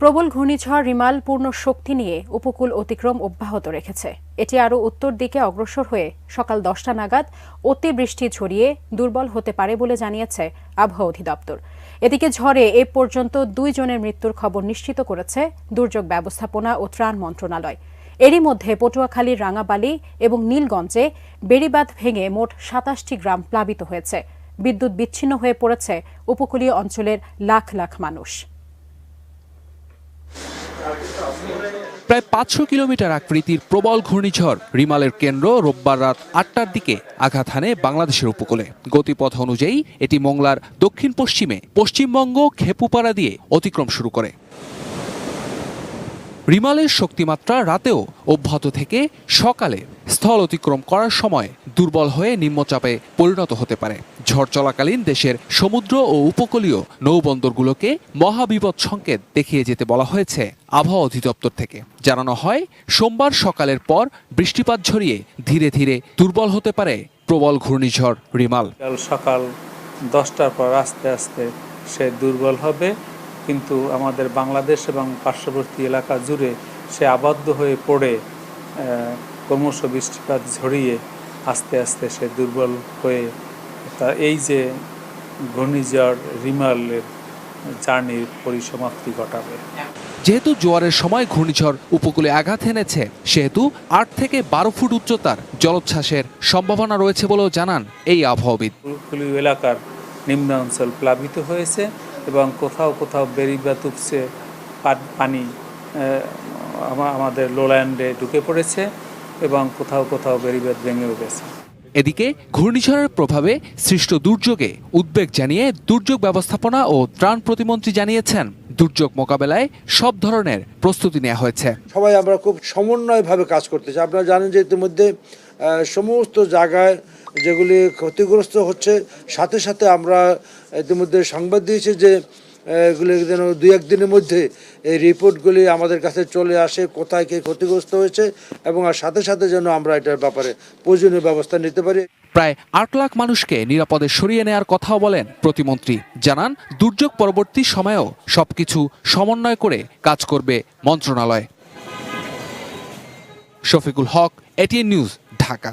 প্রবল ঘূর্ণিঝড় রিমাল পূর্ণ শক্তি নিয়ে উপকূল অতিক্রম অব্যাহত রেখেছে। এটি আরও উত্তর দিকে অগ্রসর হয়ে সকাল 10টা নাগাদ অতিবৃষ্টি ছড়িয়ে দুর্বল হতে পারে বলে জানিয়েছে আবহাওয়া অধিদপ্তর। এদিকে ঝড়ে এ পর্যন্ত 2 জনের মৃত্যুর খবর নিশ্চিত করেছে দুর্যোগ ব্যবস্থাপনা ও ত্রাণ মন্ত্রণালয়। এরই মধ্যে পটুয়াখালীর রাঙাবালি এবং নীলগঞ্জে বেড়িবাঁধ ভেঙে মোট 27টি গ্রাম প্লাবিত হয়েছে। বিদ্যুৎ বিচ্ছিন্ন হয়ে পড়েছে উপকূলীয় অঞ্চলের লাখ লাখ মানুষ। প্রায় 500 কিলোমিটার আকৃতির প্রবল ঘূর্ণিঝড় রিমালের কেন্দ্র রোববার রাত 8টার দিকে আঘাত হানে বাংলাদেশের উপকূলে। গতিপথ অনুযায়ী এটি মোংলার দক্ষিণ পশ্চিমে পশ্চিমবঙ্গ খেপুপাড়া দিয়ে অতিক্রম শুরু করে। রিমালের শক্তিমাত্রা রাতেও অব্যাহত থেকে সকালে স্থল অতিক্রম করার সময় দুর্বল হয়ে নিম্নচাপে পরিণত হতে পারে। ঝড় চলাকালীন দেশের সমুদ্র ও উপকূলীয় নৌবন্দরগুলোকে মহাবিপদ সংকেত দেখিয়ে যেতে বলা হয়েছে আবহাওয়া অধিদপ্তর থেকে। জানানো হয়, সোমবার সকালের পর বৃষ্টিপাত ঝরিয়ে ধীরে ধীরে দুর্বল হতে পারে প্রবল ঘূর্ণিঝড় রিমাল। সকাল 10টার পর আস্তে আস্তে সে দুর্বল হবে, কিন্তু আমাদের বাংলাদেশ এবং পার্শ্ববর্তী এলাকা জুড়ে সে আবদ্ধ হয়ে পড়ে ক্রমশ বৃষ্টিপাত ঝরিয়ে আস্তে আস্তে সে দুর্বল হয়ে এই যে ঘূর্ণিঝড় রিমালের জার্নির পরিসমাপ্তি ঘটাবে। যেহেতু জোয়ারের সময় ঘূর্ণিঝড় উপকূলে আঘাত এনেছে, সেহেতু 8 থেকে 12 ফুট উচ্চতার জলোচ্ছ্বাসের সম্ভাবনা রয়েছে বলেও জানান এই আবহাওয়াবিদ। উপকূলীয় এলাকার নিম্নাঞ্চল প্লাবিত হয়েছে এবং কোথাও কোথাও বেড়িবাঁধ উপচে পানি আমাদের লোল্যান্ডে ঢুকে পড়েছে এবং কোথাও কোথাও বেড়িবাঁধ ভেঙেও গেছে। এদিকে ঘূর্ণিঝড়ের প্রভাবে সৃষ্ট দুর্যোগে উদ্বেগ জানিয়ে দুর্যোগ ব্যবস্থাপনা ও ত্রাণ প্রতিমন্ত্রী জানিয়েছেন, দুর্যোগ মোকাবেলায় সব ধরনের প্রস্তুতি নেওয়া হয়েছে। সবাই আমরা খুব সমন্বয়ভাবে কাজ করতেছি। আপনারা জানেন যে ইতিমধ্যে সমস্ত জায়গায় যেগুলি ক্ষতিগ্রস্ত হচ্ছে, সাথে সাথে আমরা ইতিমধ্যে সংবাদ দিয়েছি যে এগুলি যেন 2-1 দিনের মধ্যে এই রিপোর্টগুলি আমাদের কাছে চলে আসে, কোথায় কে ক্ষতিগ্রস্ত হয়েছে, এবং সাথে সাথে যেন আমরা এটার ব্যাপারে প্রয়োজনীয় ব্যবস্থা নিতে পারি। প্রায় 8 লাখ মানুষকে নিরাপদে সরিয়ে নেওয়ার কথাও বলেন প্রতিমন্ত্রী। জানান, দুর্যোগ পরবর্তী সময়েও সবকিছু সমন্বয় করে কাজ করবে মন্ত্রণালয়। শফিকুল হক, এটিএন নিউজ, ঢাকা।